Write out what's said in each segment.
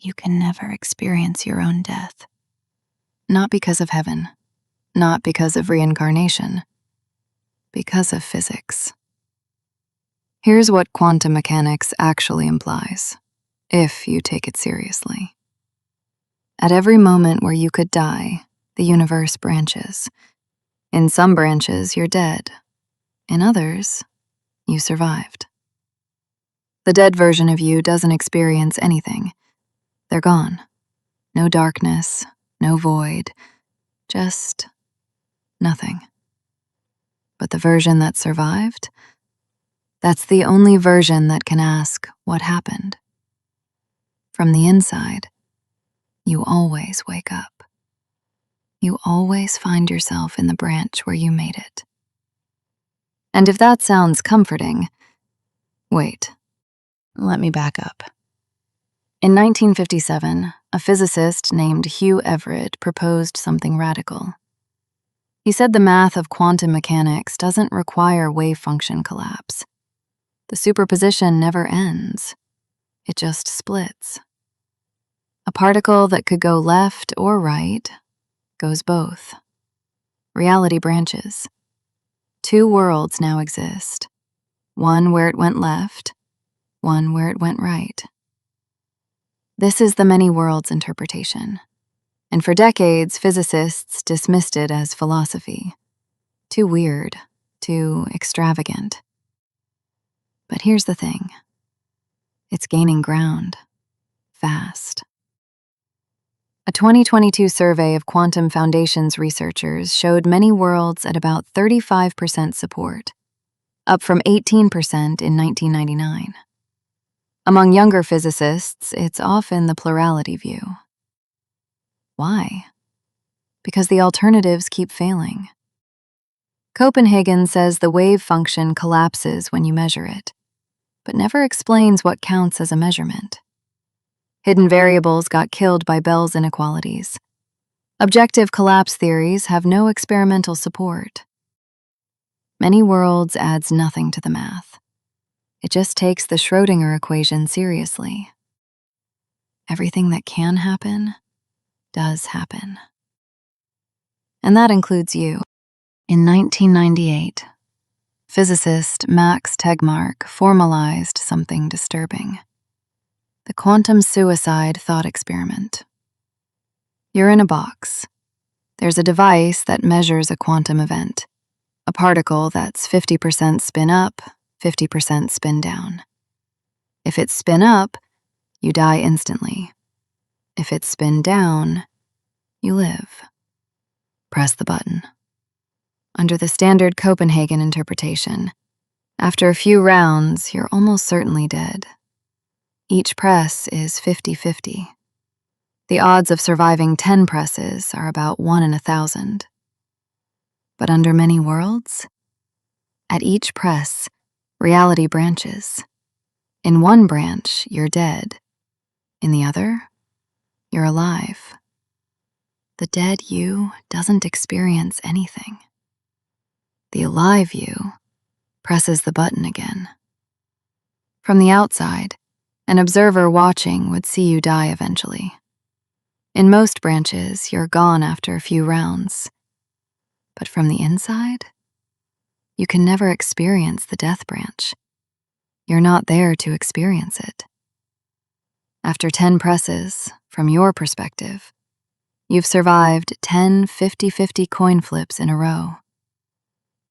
you can never experience your own death. Not because of heaven, not because of reincarnation, because of physics. Here's what quantum mechanics actually implies, if you take it seriously. At every moment where you could die, the universe branches. In some branches, you're dead. In others, you survived. The dead version of you doesn't experience anything. They're gone. No darkness, no void, just nothing. But the version that survived, that's the only version that can ask what happened. From the inside, you always wake up. You always find yourself in the branch where you made it. And if that sounds comforting, wait, let me back up. In 1957, a physicist named Hugh Everett proposed something radical. He said the math of quantum mechanics doesn't require wave function collapse. The superposition never ends. It just splits. A particle that could go left or right goes both. Reality branches. Two worlds now exist. One where it went left, one where it went right. This is the many worlds interpretation. And for decades, physicists dismissed it as philosophy. Too weird, too extravagant. But here's the thing. It's gaining ground, fast. A 2022 survey of Quantum Foundation's researchers showed many worlds at about 35% support, up from 18% in 1999. Among younger physicists, it's often the plurality view. Why? Because the alternatives keep failing. Copenhagen says the wave function collapses when you measure it, but never explains what counts as a measurement. Hidden variables got killed by Bell's inequalities. Objective collapse theories have no experimental support. Many worlds adds nothing to the math. It just takes the Schrödinger equation seriously. Everything that can happen does happen. And that includes you. In 1998, physicist Max Tegmark formalized something disturbing. The quantum suicide thought experiment. You're in a box. There's a device that measures a quantum event, a particle that's 50% spin up, 50% spin down. If it's spin up, you die instantly. If it's spin down, you live. Press the button. Under the standard Copenhagen interpretation, after a few rounds, you're almost certainly dead. Each press is 50-50. The odds of surviving 10 presses are about 1 in 1,000. But under many worlds, at each press, reality branches. In one branch, you're dead. In the other, you're alive. The dead you doesn't experience anything. The alive you presses the button again. From the outside, an observer watching would see you die eventually. In most branches, you're gone after a few rounds. But from the inside, you can never experience the death branch. You're not there to experience it. After 10 presses, from your perspective, you've survived 10 50-50 coin flips in a row.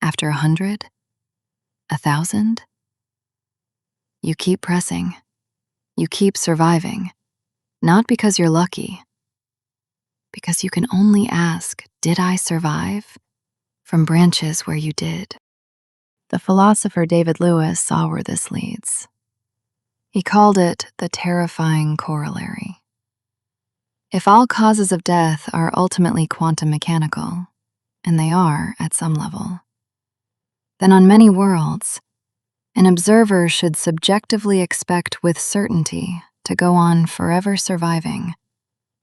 After 100, 1,000, you keep pressing. You keep surviving, not because you're lucky, because you can only ask, did I survive? From branches where you did. The philosopher David Lewis saw where this leads. He called it the terrifying corollary. If all causes of death are ultimately quantum mechanical, and they are at some level, then on many worlds, an observer should subjectively expect with certainty to go on forever surviving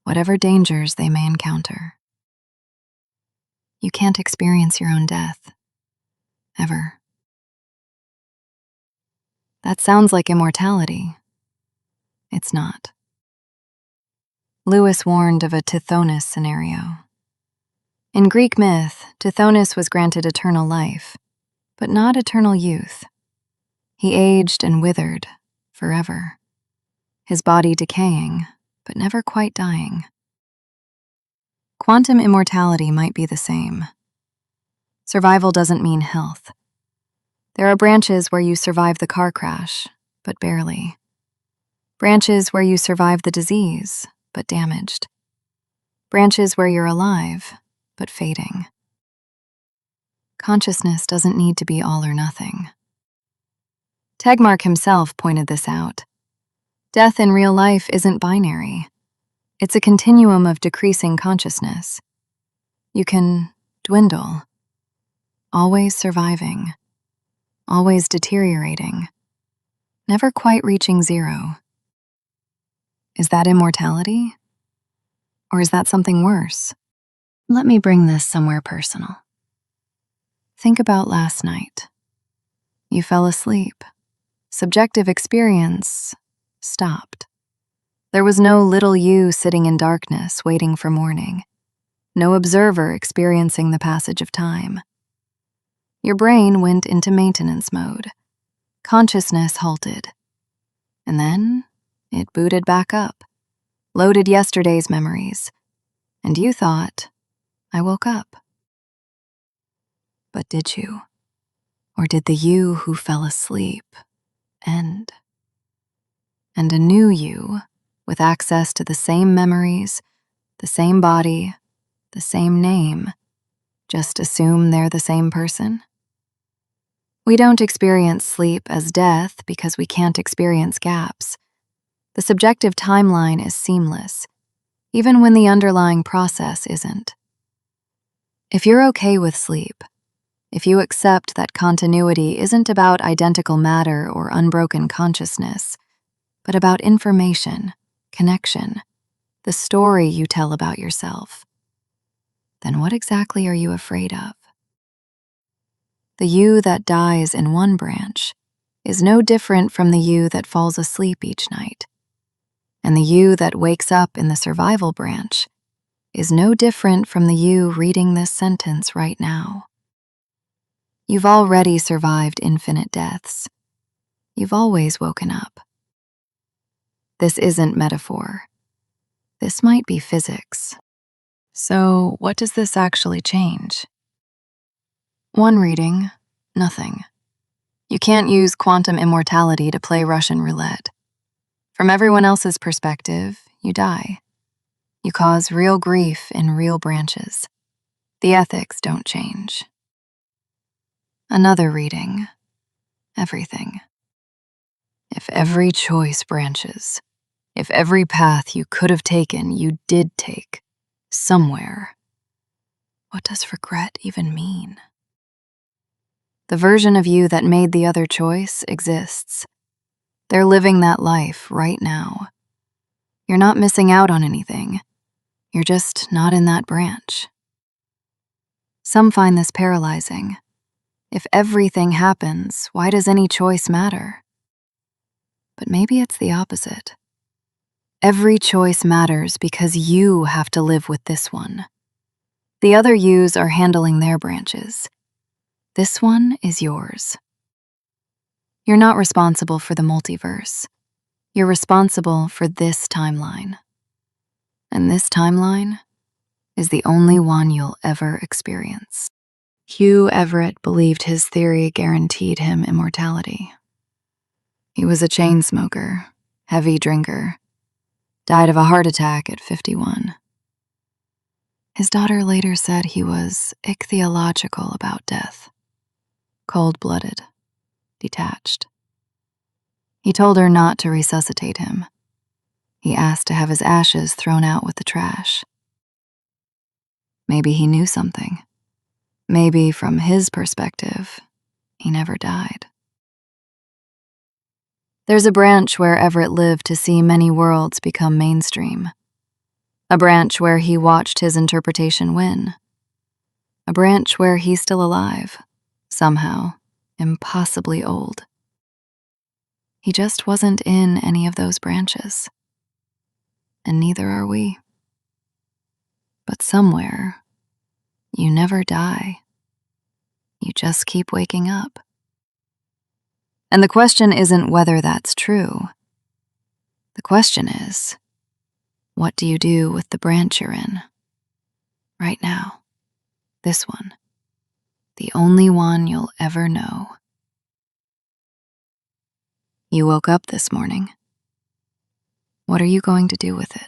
whatever dangers they may encounter. You can't experience your own death, ever. That sounds like immortality. It's not. Lewis warned of a Tithonus scenario. In Greek myth, Tithonus was granted eternal life, but not eternal youth. He aged and withered forever, his body decaying, but never quite dying. Quantum immortality might be the same. Survival doesn't mean health. There are branches where you survive the car crash, but barely. Branches where you survive the disease, but damaged. Branches where you're alive, but fading. Consciousness doesn't need to be all or nothing. Tegmark himself pointed this out. Death in real life isn't binary. It's a continuum of decreasing consciousness. You can dwindle, always surviving, always deteriorating, never quite reaching zero. Is that immortality? Or is that something worse? Let me bring this somewhere personal. Think about last night. You fell asleep. Subjective experience stopped. There was no little you sitting in darkness waiting for morning. No observer experiencing the passage of time. Your brain went into maintenance mode. Consciousness halted. And then it booted back up, loaded yesterday's memories, and you thought, I woke up. But did you? Or did the you who fell asleep end? And a new you, with access to the same memories, the same body, the same name, just assume they're the same person? We don't experience sleep as death because we can't experience gaps. The subjective timeline is seamless, even when the underlying process isn't. If you're okay with sleep, if you accept that continuity isn't about identical matter or unbroken consciousness, but about information, connection, the story you tell about yourself, then what exactly are you afraid of? The you that dies in one branch is no different from the you that falls asleep each night. And the you that wakes up in the survival branch is no different from the you reading this sentence right now. You've already survived infinite deaths. You've always woken up. This isn't metaphor. This might be physics. So, what does this actually change? One reading, nothing. You can't use quantum immortality to play Russian roulette. From everyone else's perspective, you die. You cause real grief in real branches. The ethics don't change. Another reading, everything. If every choice branches, if every path you could have taken you did take, somewhere, what does regret even mean? The version of you that made the other choice exists. They're living that life right now. You're not missing out on anything. You're just not in that branch. Some find this paralyzing. If everything happens, why does any choice matter? But maybe it's the opposite. Every choice matters because you have to live with this one. The other yous are handling their branches. This one is yours. You're not responsible for the multiverse. You're responsible for this timeline. And this timeline is the only one you'll ever experience. Hugh Everett believed his theory guaranteed him immortality. He was a chain smoker, heavy drinker, died of a heart attack at 51. His daughter later said he was ichthyological about death, cold-blooded, detached. He told her not to resuscitate him. He asked to have his ashes thrown out with the trash. Maybe he knew something. Maybe from his perspective, he never died. There's a branch where Everett lived to see many worlds become mainstream. A branch where he watched his interpretation win. A branch where he's still alive, somehow, impossibly old. He just wasn't in any of those branches. And neither are we. But somewhere, you never die. You just keep waking up. And the question isn't whether that's true. The question is, what do you do with the branch you're in? Right now. This one. The only one you'll ever know. You woke up this morning. What are you going to do with it?